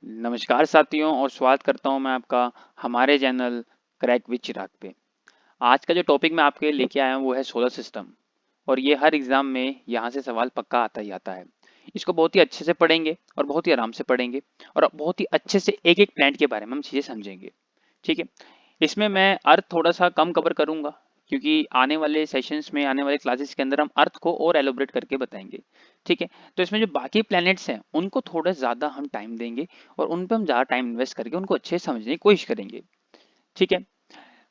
नमस्कार साथियों और स्वागत करता हूं मैं आपका हमारे चैनल क्रैक विद चिराग पे। आज का जो टॉपिक मैं आपके लिए लेके आया हूं वो है सोलर सिस्टम। और ये हर एग्जाम में यहाँ से सवाल पक्का आता ही आता है। इसको बहुत ही अच्छे से पढ़ेंगे और बहुत ही आराम से पढ़ेंगे और बहुत ही अच्छे से एक एक प्लैनेट के बारे में हम चीज़ें समझेंगे। ठीक है। इसमें मैं अर्थ थोड़ा सा कम कवर करूंगा क्योंकि आने वाले सेशंस में आने वाले क्लासेस के अंदर हम अर्थ को और एलोबरेट करके बताएंगे। ठीक है। तो इसमें जो बाकी प्लैनेट्स हैं उनको थोड़ा ज़्यादा हम टाइम देंगे और उन पर हम ज़्यादा टाइम इन्वेस्ट करके उनको अच्छे से समझने की कोशिश करेंगे। ठीक है।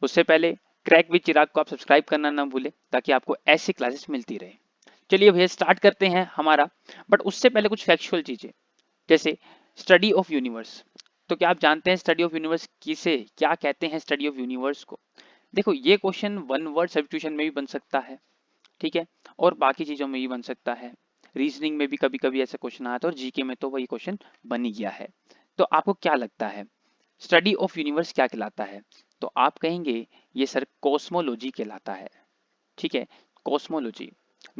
उससे पहले क्रैक विद चिराग को आप सब्सक्राइब करना ना भूलें ताकि आपको ऐसी क्लासेस मिलती रहे। चलिए भैया स्टार्ट करते हैं हमारा। बट उससे पहले कुछ फैक्चुअल चीज़ें जैसे स्टडी ऑफ यूनिवर्स। तो क्या आप जानते हैं स्टडी ऑफ यूनिवर्स किसे क्या कहते हैं? स्टडी ऑफ यूनिवर्स को देखो, ये क्वेश्चन वन वर्ड सब्स्टिट्यूशन में भी बन सकता है। ठीक है। और बाकी चीजों में भी बन सकता है। रीजनिंग में भी कभी कभी ऐसा क्वेश्चन आया था और जीके में तो वही क्वेश्चन बन ही गया है। तो आपको क्या लगता है स्टडी ऑफ यूनिवर्स क्या कहलाता है? तो आप कहेंगे ये सर कॉस्मोलॉजी कहलाता है। ठीक है। कॉस्मोलॉजी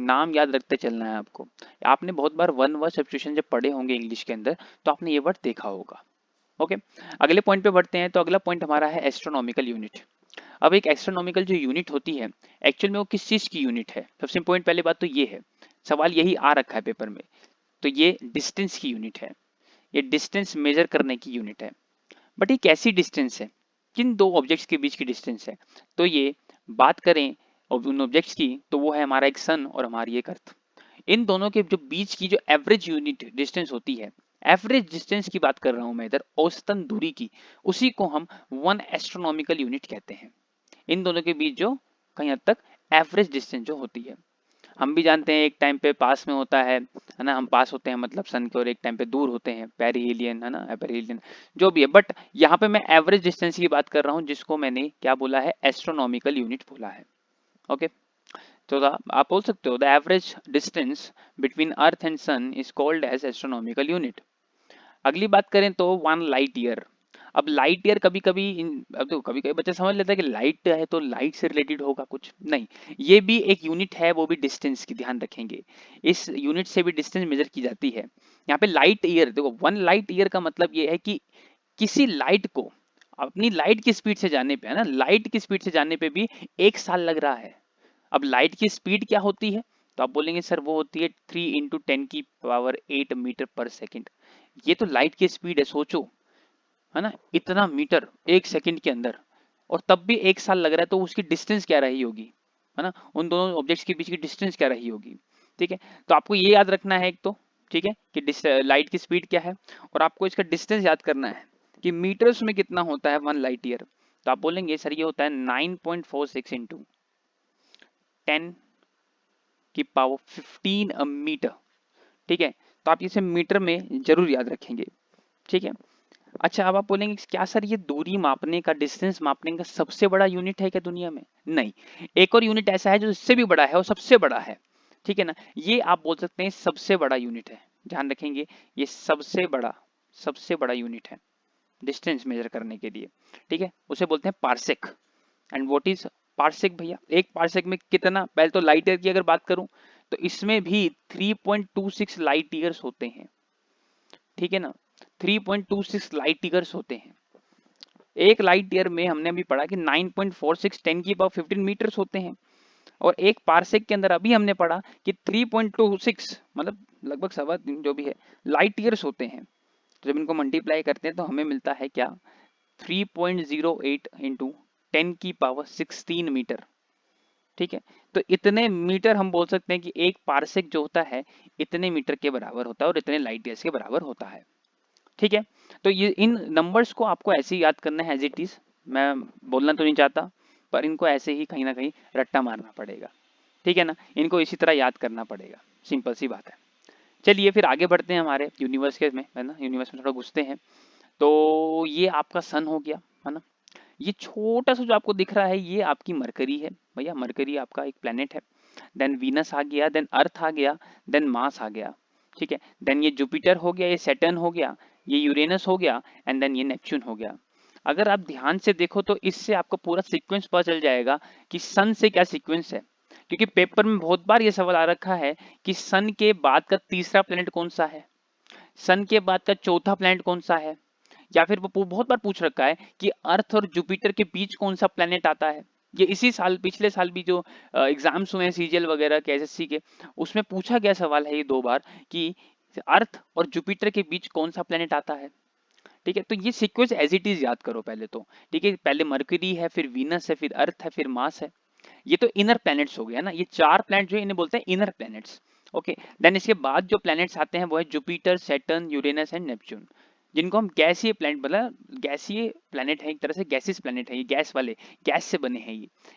नाम याद रखते चलना है आपको। आपने बहुत बार वन वर्ड सब्स्टिट्यूशन जब पढ़े होंगे इंग्लिश के अंदर तो आपने ये वर्ड देखा होगा। ओके। अगले पॉइंट पे बढ़ते हैं। तो अगला पॉइंट हमारा है एस्ट्रोनॉमिकल यूनिट। अब एक एस्ट्रोनॉमिकल जो यूनिट होती है एक्चुअल में वो किस चीज की यूनिट है? सबसे इंपॉर्टेंट पहली बात तो ये है, सवाल यही आ रखा है पेपर में। तो ये डिस्टेंस की यूनिट है। ये डिस्टेंस मेजर करने की यूनिट है। बट ये कैसी डिस्टेंस है? किन दो ऑब्जेक्ट्स के बीच की डिस्टेंस है? तो ये बात करें उन ऑब्जेक्ट्स की तो वो है हमारा एक सन और हमारी एक अर्थ। इन दोनों के जो बीच की जो एवरेज यूनिट डिस्टेंस होती है, एवरेज डिस्टेंस की बात कर रहा हूं मैं इधर, औसतन दूरी की, उसी को हम वन एस्ट्रोनॉमिकल यूनिट कहते हैं। इन दोनों के बीच जो कहीं हद तक एवरेज डिस्टेंस जो होती है। हम भी जानते हैं एक टाइम पे पास में होता है ना, हम पास होते हैं मतलब सन के, और एक टाइम पे दूर होते हैं पेरिहेलियन है ना, पेरिहेलियन जो भी है। बट यहाँ पे मैं एवरेज डिस्टेंस की बात कर रहा हूँ जिसको मैंने क्या बोला है? एस्ट्रोनॉमिकल यूनिट बोला है। ओके। तो आप बोल सकते हो the average distance between earth and sun is called as astronomical unit. अगली बात करें तो वन लाइट ईयर। अब लाइट ईयर कभी कभी अब तो कभी कभी बच्चा समझ लेता है कि लाइट है तो लाइट से रिलेटेड होगा कुछ नहीं। ये भी एक यूनिट है, वो भी डिस्टेंस की, ध्यान रखेंगे। इस यूनिट से भी डिस्टेंस मेजर की जाती है। यहाँ पे लाइट ईयर देखो, वन लाइट ईयर का मतलब ये है कि किसी लाइट को अपनी लाइट की स्पीड से जाने पे, है ना, लाइट की स्पीड से जाने पे भी एक साल लग रहा है। अब लाइट की स्पीड क्या होती है? तो आप बोलेंगे सर वो होती है 3 × 10⁻⁸ ये तो लाइट की स्पीड है, सोचो, है ना, इतना मीटर एक सेकंड के अंदर, और तब भी एक साल लग रहा है। तो उसकी डिस्टेंस क्या रही होगी, है ना, उन दोनों ऑब्जेक्ट्स के बीच की डिस्टेंस क्या रही होगी? ठीक है। तो आपको ये याद रखना है एक तो, ठीक है, कि लाइट की स्पीड क्या है, और आपको इसका डिस्टेंस याद करना है कि मीटर्स में कितना होता है वन लाइट ईयर। तो आप बोलेंगे सर ये होता है 9.46 इंटू 10⁻15 मीटर। ठीक है। तो आप इसे मीटर में जरूर याद रखेंगे। ठीक है। अच्छा, अब आप बोलेंगे क्या सर ये दूरी मापने का, डिस्टेंस मापने का सबसे बड़ा यूनिट है क्या दुनिया में? नहीं, एक और यूनिट ऐसा है जो इससे भी बड़ा है और सबसे बड़ा है। ठीक है ना, ये आप बोल सकते हैं सबसे बड़ा यूनिट है। ध्यान रखेंगे, ये सबसे बड़ा यूनिट है डिस्टेंस मेजर करने के लिए। ठीक है, उसे बोलते हैं parsec. And what is parsec भैया? एक पार्सेक में कितना, पहले तो लाइट ईयर की अगर बात करूं तो इसमें भी 3.26 लाइट ईयर्स होते हैं। ठीक है ना, 3.26 लाइट ईयर्स होते हैं। एक लाइट ईयर में हमने अभी पढ़ा कि 9.46 10⁻15 मीटर्स होते हैं। और एक पार्सेक के अंदर अभी हमने पढ़ा कि 3.26 मतलब लगभग 3.25 जो भी है लाइट ईयर्स होते हैं। तो जब इनको मल्टीप्लाई करते हैं तो हमें मिलता है क्या? 3.08 इंटू 10⁻16 मीटर। ठीक है। तो इतने मीटर हम बोल सकते हैं कि एक पार्सेक जो होता है इतने मीटर के बराबर होता है और इतने लाइट ईयर्स के बराबर होता है। ठीक है। तो ये इन नंबर्स को आपको ऐसे ही याद करना है एज इट इज। मैं बोलना तो नहीं चाहता, पर इनको ऐसे ही कहीं ना कहीं रट्टा मारना पड़ेगा। ठीक है ना, इनको इसी तरह याद करना पड़ेगा, सिंपल सी बात है। चलिए फिर आगे बढ़ते हैं हमारे यूनिवर्स के में, है ना, यूनिवर्स में थोड़ा घुसते हैं। तो ये आपका सन हो गया, है ना। ये छोटा सा जो आपको दिख रहा है ये आपकी मरकरी है भैया, मरकरी आपका एक प्लेनेट है। देन वीनस आ गया, देन अर्थ आ गया, देन मार्स आ गया। ठीक है। देन ये जुपिटर हो गया, ये सैटर्न हो गया, ये यूरेनस हो गया, एंड देन ये नेपच्यून हो गया। अगर आप ध्यान से देखो तो इससे आपको पूरा सीक्वेंस पता चल जाएगा कि सन से क्या सीक्वेंस है। क्योंकि पेपर में बहुत बार ये सवाल आ रखा है कि सन के बाद का तीसरा प्लेनेट कौन सा है। सन के बाद का चौथा प्लैनेट कौन सा है, या फिर वो बहुत बार पूछ रखा है कि अर्थ और जुपिटर के बीच कौन सा प्लैनेट आता है। ये इसी साल, पिछले साल भी जो एग्जाम्स हुए हैं सीजीएल वगैरह के, एसएससी के, उसमें पूछा गया सवाल है ये 2 बार कि अर्थ और जुपिटर के बीच कौन सा प्लैनेट आता है। ठीक है, तो ये सीक्वेंस एज इट इज याद करो पहले तो। ठीक है, पहले मरकरी है, फिर वीनस है, फिर अर्थ है, फिर मार्स है। ये तो इनर प्लैनेट्स हो गया ना, ये 4 प्लैनेट जो है इन्हें बोलते हैं इनर प्लैनेट्स। ओके, देन इसके बाद जो प्लैनेट्स आते हैं वो है Jupiter, Saturn, Uranus and Neptune, जिनको हम गैसीय प्लैनेट, मतलब गैसीय प्लैनेट है, एक तरह से गैसियस प्लैनेट है, ये गैस वाले, गैस से बने हैं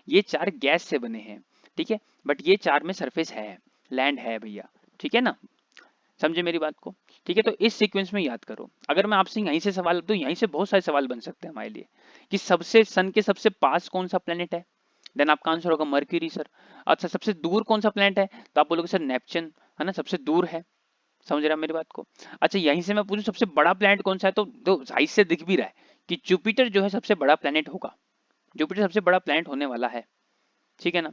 ये 4 गैस से बने हैं। ठीक है, बट ये 4 में सरफेस है, लैंड है भैया। ठीक है ना, समझे मेरी बात को। ठीक है, तो इस सीक्वेंस में याद करो। अगर मैं आपसे यहीं से सवाल, तो यहीं से बहुत सारे सवाल बन सकते हैं हमारे लिए कि सबसे सन के सबसे पास कौन सा प्लेनेट है, देन आपका आंसर होगा मर्क्यूरी सर। अच्छा, सबसे दूर कौन सा प्लेनेट है, तो आप बोलोगे सर नेपच्यून, है ना, सबसे दूर है। समझ रहा मेरी बात को। अच्छा, यहीं से मैं पूछूं सबसे बड़ा प्लेनेट कौन सा है, तो दो साइज से दिख भी रहा है कि जुपिटर जो है सबसे बड़ा प्लेनेट होगा, जुपिटर सबसे बड़ा प्लेनेट होने वाला है। ठीक है ना।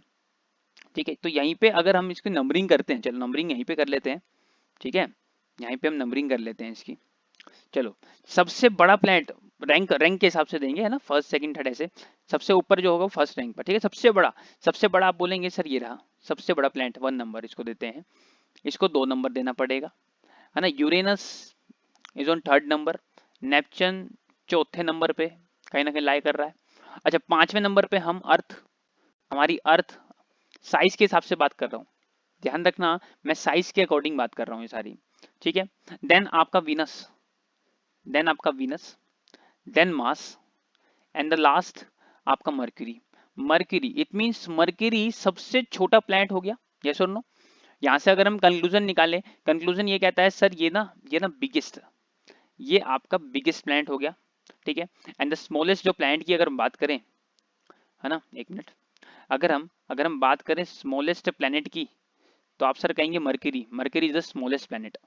ठीक है, तो यहीं पे अगर हम इसकी नंबरिंग करते हैं, चलो नंबरिंग यहीं पे कर लेते हैं। ठीक है, यहीं पे हम नंबरिंग कर लेते हैं इसकी। चलो, सबसे बड़ा प्लेनेट, रैंक रैंक के हिसाब से देंगे, है ना, फर्स्ट सेकंड थर्ड ऐसे। सबसे ऊपर जो होगा फर्स्ट रैंक पर। ठीक है, सबसे बड़ा आप बोलेंगे सर ये रहा सबसे बड़ा प्लेनेट, 1 नंबर इसको देते हैं, इसको 2 नंबर देना पड़ेगा, है ना। Uranus is on 3rd number, Neptune 4थे नंबर पे कहीं ना कहीं लाई कर रहा है। अच्छा, 5वें नंबर पे हम अर्थ, हमारी अर्थ, साइज के हिसाब से बात कर रहा हूँ, ध्यान रखना मैं साइज के अकॉर्डिंग बात कर रहा हूँ ये सारी। ठीक है, देन आपका वीनस, देन आपका Venus, then Mars, and the last आपका Mercury. Mercury, it means Mercury सबसे छोटा प्लैनेट हो गया, यस और नो। यहां से अगर हम कंक्लूजन निकालें, कंक्लूजन ये कहता है सर ये ना बिगेस्ट, ये आपका बिगेस्ट प्लैनेट हो गया। ठीक है, एंड द स्मॉलेस्ट जो प्लैनेट की अगर हम बात करें, है ना, एक मिनट, अगर हम बात करें स्मॉलेस्ट प्लैनेट की, तो आप सर कहेंगे mercury, mercury is the smallest planet.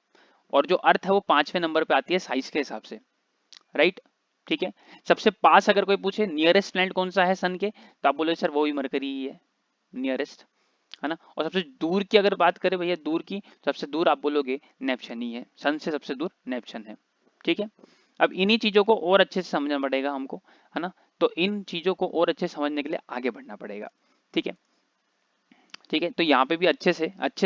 और जो अर्थ है वो 5वें नंबर पे आती है साइज के हिसाब से, राइट। ठीक है, सबसे पास अगर कोई पूछे नियरेस्ट प्लैनेट कौन सा है सन के, तो आप बोले सर वो ही मरकरी ही है, नियरेस्ट, है ना। और सबसे दूर की अगर बात करें भैया, दूर की सबसे दूर आप बोलोगे नेपच्यून ही है, सन से सबसे दूर नेपच्यून है। ठीक है, अब इन्हीं चीजों को और अच्छे से समझना पड़ेगा हमको, है ना। तो इन चीजों को और अच्छे से समझने के लिए आगे बढ़ना पड़ेगा। ठीक है, ठीक है, तो यहाँ पे भी अच्छे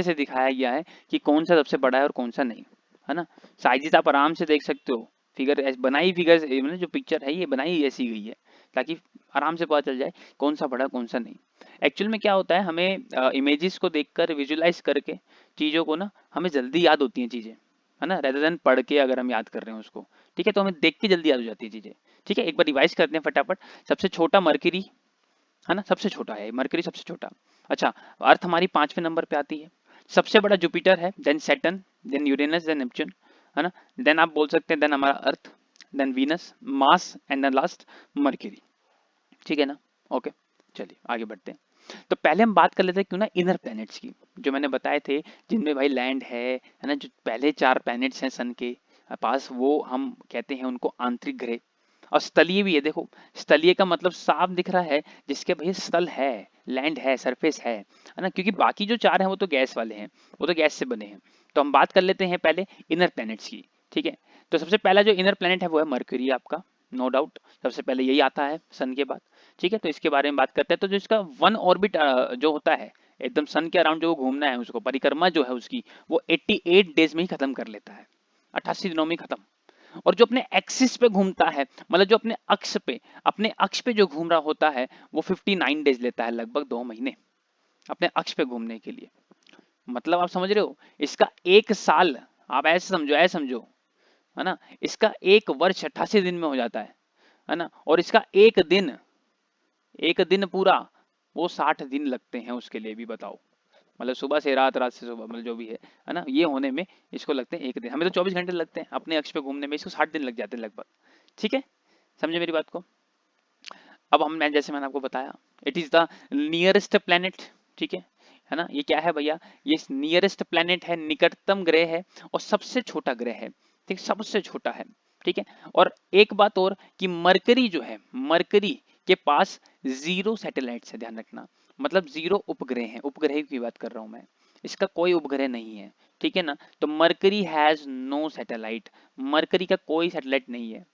से दिखाया गया है कि कौन सा सबसे बड़ा है और कौन सा नहीं, है ना। साइजेस आप आराम से देख सकते हो, फिगर बनाई, फिगर मतलब जो पिक्चर है ये बनाई ऐसी गई है ताकि आराम से पता चल जाए कौन सा बड़ा कौन सा नहीं। एक्चुअल में क्या होता है, हमें इमेजेस को देखकर विजुलाइज करके चीज़ों को ना, हमें जल्दी याद होती हैं चीज़ें, है ना, रेदर देन पढ़ के अगर हम याद कर रहे हैं उसको। ठीक है, तो हमें देख के जल्दी याद हो जाती है चीज़ें। ठीक है, एक बार रिवाइज करते हैं फटाफट। सबसे छोटा मर्क्यूरी, है ना, सबसे छोटा है मरकरी, सबसे छोटा। अच्छा, अर्थ हमारी 5वें नंबर पे आती है। सबसे बड़ा जुपिटर है, then Saturn, then Uranus, then Neptune, है ना। देन आप बोल सकते हैं देन हमारा earth, then Venus, Mars and then last Mercury. ठीक है ना, ओके। चलिए आगे बढ़ते हैं। तो पहले हम बात कर लेते हैं क्यों ना इनर प्लैनेट्स की, जो मैंने बताए थे, जिनमें भाई लैंड है ना, जो पहले 4 प्लैनेट्स हैं सन के पास, वो हम कहते हैं उनको आंतरिक ग्रह। और स्थलीय भी है, देखो स्थलीय का मतलब साफ दिख रहा है, जिसके भैया स्थल है, लैंड है, सरफेस है ना, क्योंकि बाकी जो 4 हैं वो तो गैस वाले हैं, वो तो गैस से बने हैं। तो हम बात कर लेते हैं पहले इनर प्लैनेट्स की। ठीक है, तो सबसे पहला जो इनर प्लैनेट है वो है मर्क्यूरी आपका, नो डाउट सबसे पहले यही आता है सन के बाद। ठीक है, तो इसके बारे में बात करते हैं। तो जो इसका 1 ऑर्बिट जो होता है एकदम सन के अराउंड जो घूमना है, उसको परिक्रमा जो है उसकी, वो 88 डेज में ही खत्म कर लेता है, 88 दिनों में ही खत्म। और जो अपने एक्सिस पे घूमता है, मतलब जो अपने अक्ष पे जो घूम रहा होता है, वो 59 डेज लेता है, लगभग 2 महीने अपने अक्ष पे घूमने के लिए। मतलब आप समझ रहे हो, इसका 1 साल, आप ऐसे समझो, है ना, इसका 1 वर्ष 88 दिन में हो जाता है ना। और इसका एक दिन पूरा, वो 60 दिन लगते हैं उसके लिए भी, बताओ। मतलब सुबह से रात, रात से सुबह, मतलब जो भी है ना, ये होने में इसको लगते हैं 1 दिन। हमें तो 24 घंटे लगते हैं अपने अक्ष पे घूमने में, इसको 60 दिन लग जाते हैं लगभग। ठीक है, समझे मेरी बात को। अब जैसे मैंने आपको बताया, it is the nearest planet. ठीक है ना, ये क्या है भैया, ये नियरेस्ट प्लेनेट है, निकटतम ग्रह है, और सबसे छोटा ग्रह है। ठीक, सबसे छोटा है। ठीक है, और एक बात और कि मरकरी जो है, मरकरी के पास 0 सैटेलाइट्स है, ध्यान रखना, मतलब 0 उपग्रह है, उपग्रह की बात कर रहा हूं मैं। इसका कोई उपग्रह नहीं है, ठीक है ना। तो Mercury has no satellite, Mercury का कोई सैटेलाइट नहीं है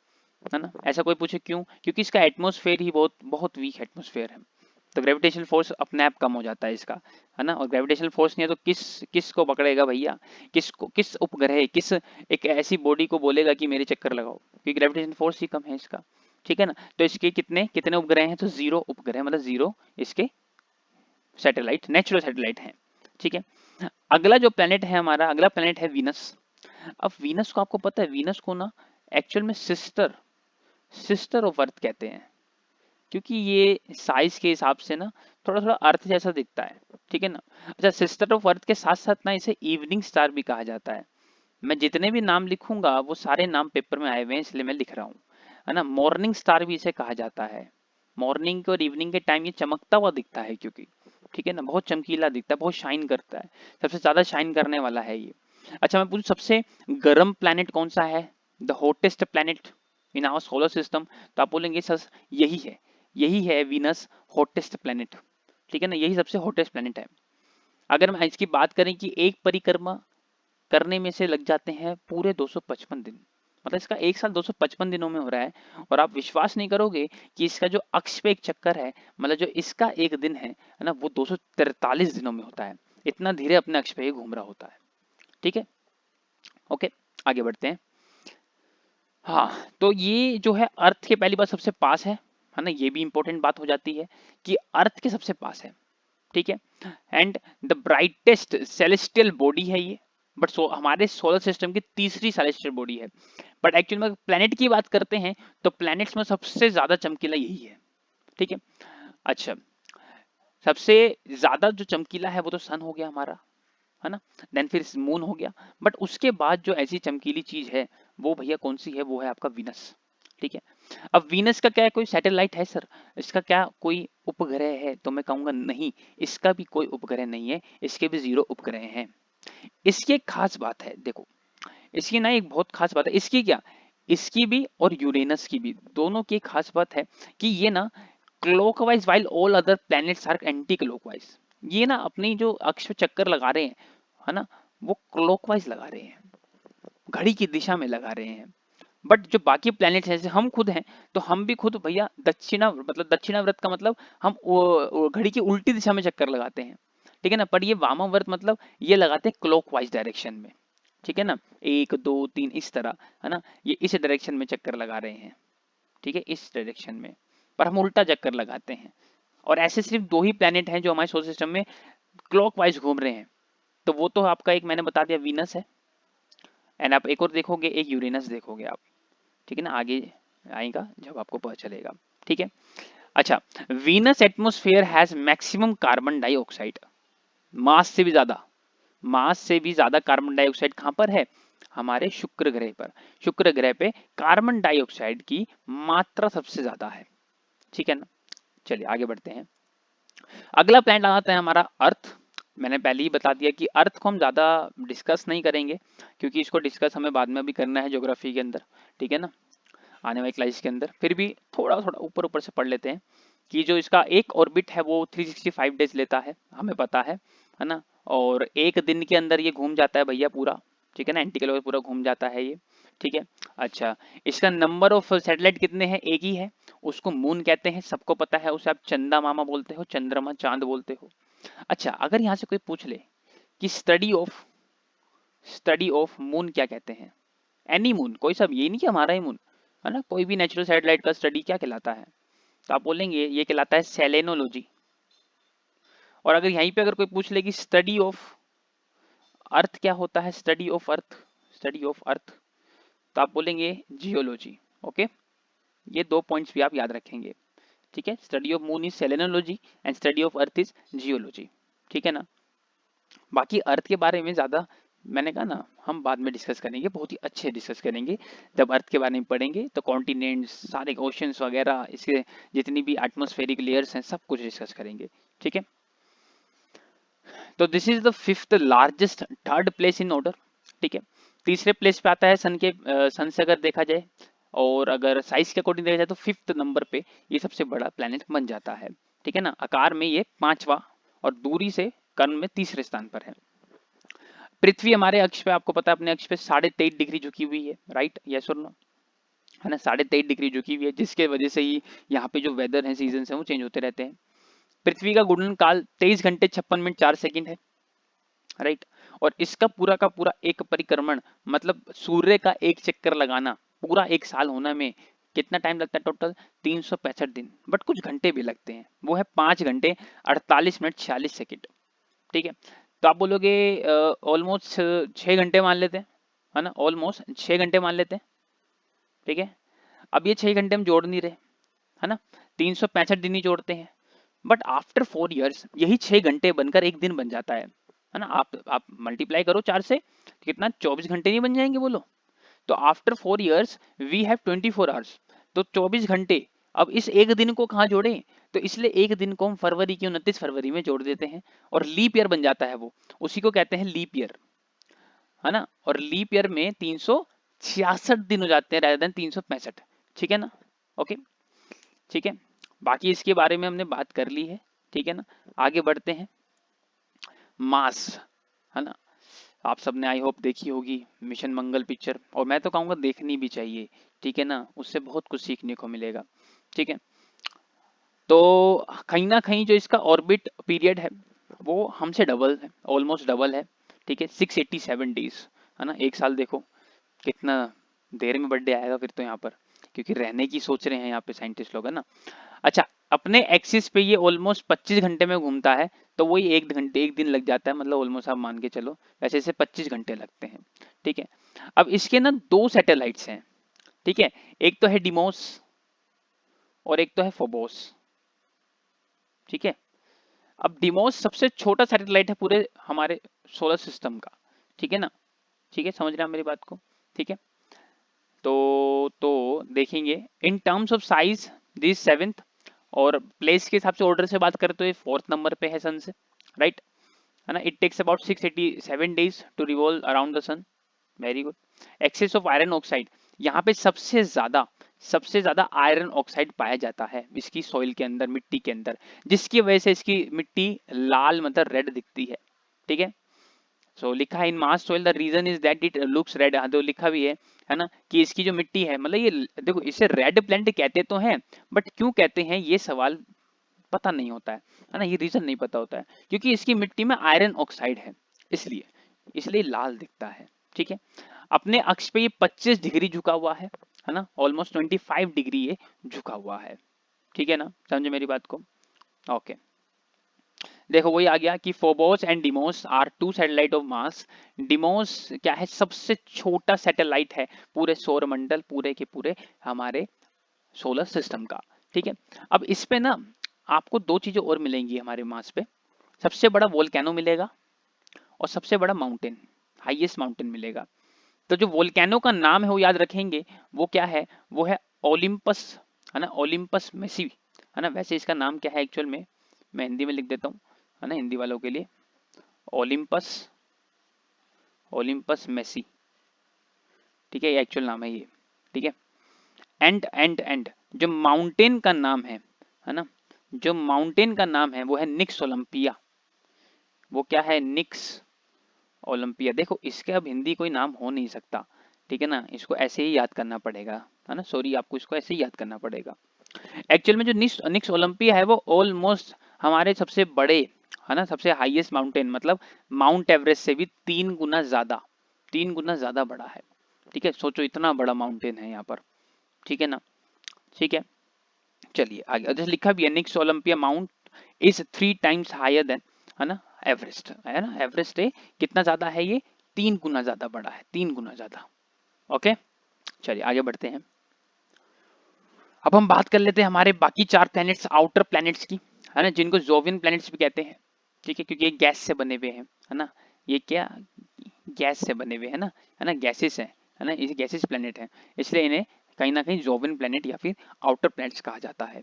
ना। ऐसा कोई पूछे क्यों, क्योंकि इसका एटमॉस्फेयर ही बहुत बहुत वीक एटमॉस्फेयर है, तो ग्रेविटेशनल फोर्स अपने आप कम हो जाता है इसका, है ना। और ग्रेविटेशनल फोर्स नहीं है तो किस को पकड़ेगा भैया, किस उपग्रह, किस एक ऐसी बॉडी को बोलेगा कि मेरे चक्कर लगाओ, क्योंकि ग्रेविटेशनल फोर्स ही कम है इसका, ठीक है ना। तो इसके कितने कितने उपग्रह हैं, तो 0 उपग्रह, मतलब 0 इसके सैटेलाइट, नेचुरल सैटेलाइट हैं, ठीक है। अगला जो प्लेनेट है हमारा, अगला प्लेनेट है वीनस। अब वीनस को आपको पता है, वीनस को ना एक्चुअल में सिस्टर सिस्टर ऑफ अर्थ कहते हैं, क्योंकि ये साइज के हिसाब से ना थोड़ा थोड़ा अर्थ जैसा दिखता है, ठीक है ना। अच्छा, सिस्टर ऑफ अर्थ के साथ साथ ना इसे इवनिंग स्टार भी कहा जाता है। मैं जितने भी नाम लिखूंगा वो सारे नाम पेपर में आए हुए हैं, इसलिए मैं लिख रहा हूँ, है ना। मॉर्निंग स्टार भी इसे कहा जाता है, मॉर्निंग के और इवनिंग के टाइम ये चमकता हुआ दिखता है, क्योंकि ठीक है ना, बहुत चमकीला दिखता है, बहुत शाइन करता है, सबसे ज्यादा शाइन करने वाला है ये। अच्छा, मैं पूछूं सबसे गर्म प्लैनेट कौन सा है, the hottest planet in our solar system, तो आप बोलेंगे सर यही है वीनस, हॉटेस्ट प्लैनेट, ठीक है ना, यही सबसे हॉटेस्ट प्लैनेट है। अगर मैं इसकी बात करें कि एक परिक्रमा करने में से लग जाते हैं पूरे 255 दिन, मतलब इसका एक साल 255 दिनों में हो रहा है। और आप विश्वास नहीं करोगे कि इसका जो अक्ष पे एक चक्कर है, मतलब जो इसका एक दिन है ना, वो 243 दिनों में होता है, इतना धीरे अपने अक्ष पे ही घूम रहा होता है, ठीक है। ओके, आगे बढ़ते हैं। हाँ, तो ये जो है अर्थ के पहली बार सबसे पास है ना, ये भी इंपॉर्टेंट बात हो जाती है कि अर्थ के सबसे पास है, ठीक है। And the brightest celestial body है ये, बट हमारे सोलर सिस्टम की तीसरी सेलेस्टियल बॉडी है। बट एक्चुअली में प्लैनेट की बात करते हैं तो प्लैनेट्स में सबसे ज्यादा चमकीला यही है, ठीक है। अच्छा, सबसे ज्यादा जो चमकीला है वो तो सन हो गया हमारा, है ना, देन फिर मून हो गया। बट उसके बाद जो ऐसी चमकीली चीज है वो भैया कौन सी है, वो है आपका वीनस, ठीक है। अब वीनस का क्या है, कोई सैटेलाइट है सर, इसका क्या कोई उपग्रह है, तो मैं कहूंगा नहीं, इसका भी कोई उपग्रह नहीं है, इसके भी 0 उपग्रह हैं। इसकी एक खास बात है, देखो इसकी ना एक बहुत खास बात है, इसकी क्या, इसकी भी और यूरेनस की भी, दोनों की एक खास बात है कि ये ना clockwise while all other planets are anti clockwise, ये ना अपनी जो अक्ष पे चक्कर लगा रहे हैं, है ना, वो क्लॉकवाइज लगा रहे हैं, घड़ी की दिशा में लगा रहे हैं। बट जो बाकी प्लैनेट्स हैं, जैसे हम खुद हैं, तो हम भी खुद भैया दक्षिणाव्रत का मतलब हम वो घड़ी की उल्टी दिशा में चक्कर लगाते हैं, ठीक है ना। पर ये वामाव्रत मतलब ये लगाते हैं क्लॉकवाइज डायरेक्शन में, ठीक है ना, 1 2 3 इस तरह, है ना, ये इस डायरेक्शन में चक्कर लगा रहे हैं, ठीक है, इस डायरेक्शन में, पर हम उल्टा चक्कर लगाते हैं। और ऐसे सिर्फ 2 ही प्लैनेट हैं जो हमारे सोलर सिस्टम में क्लॉकवाइज घूम रहे हैं, तो वो तो आपका एक मैंने बता दिया वीनस है, एंड आप एक और देखोगे, एक यूरेनस देखोगे आप, ठीक है ना, आगे आएगा जब आपको पता चलेगा, ठीक है। अच्छा, Venus atmosphere has maximum carbon dioxide, Mars से भी ज्यादा, मास से भी ज्यादा कार्बन डाइऑक्साइड कहां पर है, हमारे शुक्र ग्रह पर, शुक्र ग्रह पे कार्बन डाइऑक्साइड की मात्रा सबसे ज्यादा है, ठीक है ना। चलिए आगे बढ़ते हैं। अगला प्लैनेट आता है हमारा अर्थ। मैंने पहले ही बता दिया कि अर्थ को हम ज्यादा डिस्कस नहीं करेंगे, क्योंकि इसको डिस्कस हमें बाद में भी करना है ज्योग्राफी के अंदर, ठीक है ना, आने वाली क्लास के अंदर। फिर भी थोड़ा थोड़ा ऊपर ऊपर से पढ़ लेते हैं कि जो इसका एक ऑर्बिट है वो 365 डेज लेता है, हमें पता है ना। और एक दिन के अंदर ये घूम जाता है भैया पूरा, ठीक है ना, एंटी क्लॉकवाइज पूरा घूम जाता है ये, ठीक है। अच्छा, इसका नंबर ऑफ सैटेलाइट कितने हैं, एक ही है, उसको मून कहते हैं, सबको पता है, उसे आप चंदा मामा बोलते हो, चंद्रमा चांद बोलते हो। अच्छा, अगर यहाँ से कोई पूछ ले कि स्टडी ऑफ मून क्या कहते हैं, एनी मून, कोई सब, ये नहीं कि हमारा ही मून, है ना, कोई भी नेचुरल सैटेलाइट का स्टडी क्या कहलाता है, तो आप बोलेंगे ये कहलाता है सेलेनोलॉजी। और अगर यहीं पे अगर कोई पूछ ले कि स्टडी ऑफ अर्थ क्या होता है, स्टडी ऑफ अर्थ, तो आप बोलेंगे जियोलॉजी। ओके, ये 2 पॉइंट्स भी आप याद रखेंगे, ठीक है। Study of moon is selenology and study of earth is geology, ठीक है ना। बाकी अर्थ के बारे में ज्यादा मैंने कहा ना, हम बाद में डिस्कस करेंगे, बहुत ही अच्छे डिस्कस करेंगे जब अर्थ के बारे में पढ़ेंगे, तो कॉन्टिनेंट्स, सारे ओशंस वगैरह, इसके जितनी भी एटमॉस्फेरिक लेयर्स हैं, सब कुछ डिस्कस करेंगे, ठीक है। तो this is the fifth largest, third place in order, ठीक है। तीसरे प्लेस पे आता है सन के, सन से अगर देखा जाए, और अगर साइज के अकॉर्डिंग देखा जाए तो फिफ्थ नंबर पे ये सबसे बड़ा प्लेनेट बन जाता है, ठीक है ना। आकार में ये 5वां और दूरी से कर्ण में तीसरे स्थान पर है। पृथ्वी हमारे अक्ष पे, आपको पता है अपने अक्ष पे 23.5 डिग्री झुकी हुई है, राइट, यस और नो, है ना, 23.5 डिग्री झुकी हुई है, जिसके वजह से ही यहाँ पे जो वेदर है, सीजन है, वो चेंज होते रहते हैं। पृथ्वी का घूर्णन काल 23 घंटे 56 मिनट 4 सेकंड है, राइट। और इसका पूरा का पूरा एक परिक्रमण, मतलब सूर्य का एक चक्कर लगाना पूरा एक साल होने में कितना टाइम लगता है टोटल? 365 दिन, बट कुछ घंटे भी लगते हैं, वो है 5 घंटे 48 मिनट 46 सेकंड, ठीक है। तो आप बोलोगे ऑलमोस्ट 6 घंटे मान लेते हैं, है ना, ऑलमोस्ट 6 घंटे मान लेते हैं, ठीक है। अब ये 6 घंटे हम जोड़ नहीं रहे, है ना, 365 दिन ही जोड़ते हैं, बट आफ्टर 4 इयर्स यही 6 घंटे बनकर एक दिन बन जाता है ना। आप मल्टीप्लाई करो 4 से, कितना, 24 घंटे नहीं बन जाएंगे, बोलो। तो after 4 years we have 24 hours, तो 24 घंटे। अब इस एक दिन को कहाँ जोड़ें? तो इसलिए एक दिन को हम फरवरी की 29 फरवरी में जोड़ देते हैं, और लीप ईयर बन जाता है वो, उसी को कहते हैं लीप ईयर, है ना। और लीप ईयर में 366 दिन हो जाते हैं rather than 365, ठीक है ना, ओके, ठीक है। बाकी इसके बारे में हमने बात कर ली है, ठीक है ना। आगे बढ़ते हैं, मास, है ना, आप सबने आई होप देखी होगी मिशन मंगल पिक्चर, और मैं तो कहूँगा देखनी भी चाहिए, ठीक है ना, उससे बहुत कुछ सीखने को मिलेगा, ठीक है। तो कहीं ना कहीं जो इसका ऑर्बिट पीरियड है वो हमसे डबल है, ऑलमोस्ट डबल है, ठीक है, 687 डेज, है ना। एक साल देखो कितना देर में बर्थडे आएगा फिर तो यहाँ पर, क्योंकि रहने की सोच रहे हैं यहाँ पे साइंटिस्ट लोग, है ना। अच्छा, अपने एक्सिस पे ये ऑलमोस्ट 25 घंटे में घूमता है, तो वही एक घंटे एक दिन लग जाता है, मतलब ऑलमोस्ट आप मान के चलो ऐसे ऐसे 25 घंटे लगते हैं, ठीक है। अब इसके ना 2 सैटेलाइट्स हैं, ठीक है, एक तो है डिमोस और एक तो है फोबोस, ठीक है। अब डिमोस सबसे छोटा सैटेलाइट है पूरे हमारे सोलर सिस्टम का, ठीक है ना, ठीक है, समझ रहे हैं आप मेरी बात को, ठीक है। तो देखेंगे in terms of size this 7th, और प्लेस के हिसाब से ऑर्डर से बात करें तो ये 4th नंबर पे है सन से, राइट, है ना। It takes about 687 days to revolve around the sun, very good. Excess of iron oxide, यहाँ पे सबसे ज्यादा आयरन ऑक्साइड पाया जाता है इसकी सॉइल के अंदर, मिट्टी के अंदर, जिसकी वजह से इसकी मिट्टी लाल मतलब रेड दिखती है, ठीक है। सो लिखा है in Mars soil the reason is that it looks red, तो लिखा भी है ना, कि इसकी जो मिट्टी है, मतलब ये देखो इसे रेड प्लेंट कहते तो हैं, बट क्यों कहते हैं ये सवाल पता नहीं होता है ना, ये रीजन नहीं पता होता है, क्योंकि इसकी मिट्टी में आयरन ऑक्साइड है, इसलिए इसलिए लाल दिखता है, ठीक है। अपने अक्ष पे ये 25 डिग्री झुका हुआ है ना, ऑलमोस्ट 25 डिग्री ये झुका हुआ है, ठीक है ना, समझे मेरी बात को, ओके। देखो वही आ गया कि Phobos and Deimos are 2 satellite of Mars. Deimos क्या है? सबसे छोटा सैटेलाइट है पूरे सौर मंडल, पूरे के पूरे हमारे सोलर सिस्टम का, ठीक है। अब इस पे ना आपको 2 चीजें और मिलेंगी हमारे मास पे, सबसे बड़ा वोल्केनो मिलेगा और सबसे बड़ा माउंटेन, हाईएस्ट माउंटेन मिलेगा। तो जो वोल्केनो का नाम है वो याद रखेंगे, वो क्या है? वो है ओलिम्पस, है ना, ओलिम्पस मेसी, है ना। वैसे इसका नाम क्या है एक्चुअल में, मैं हिंदी में लिख देता हूँ, है ना, हिंदी वालों के लिए, ओलिम्पस, ओलिम्पस मेसी, ठीक है, ये एक्चुअल नाम है ये, ठीक है। एंड जो माउंटेन का नाम है ना, जो माउंटेन का नाम है वो है निक्स ओलंपिया, वो क्या है? Nix Olympia. देखो इसके अब हिंदी कोई नाम हो नहीं सकता, ठीक है ना, इसको ऐसे ही याद करना पड़ेगा, है ना, सॉरी, आपको इसको ऐसे ही याद करना पड़ेगा। एक्चुअल में जो निक्स ओलंपिया है वो ऑलमोस्ट हमारे सबसे बड़े, है ना, सबसे हाईएस्ट माउंटेन, मतलब माउंट एवरेस्ट से भी 3 गुना ज्यादा, 3 गुना ज्यादा बड़ा है, ठीक है। सोचो इतना बड़ा माउंटेन है यहाँ पर, ठीक है ना, ठीक है। चलिए आगे, जैसे लिखा भी है Nix Olympia mount is 3 times higher than, है ना, एवरेस्ट, है ना, एवरेस्ट है कितना ज्यादा है ये? 3 गुना ज्यादा बड़ा है, 3 गुना ज्यादा, ओके। चलिए आगे बढ़ते हैं। अब हम बात कर लेते हैं हमारे बाकी 4 प्लैनेट्स, आउटर प्लैनेट्स की, है ना, जिनको जोवियन प्लैनेट्स भी कहते हैं, ठीक है, क्योंकि ये गैस से बने हुए हैं, है ना, ये क्या गैस से बने हुए हैं ना, है ना, गैसेस है ना, ये गैसेस प्लैनेट है, इसलिए इन्हें कहीं ना कहीं जोवियन प्लैनेट या फिर आउटर प्लैनेट्स कहा जाता है।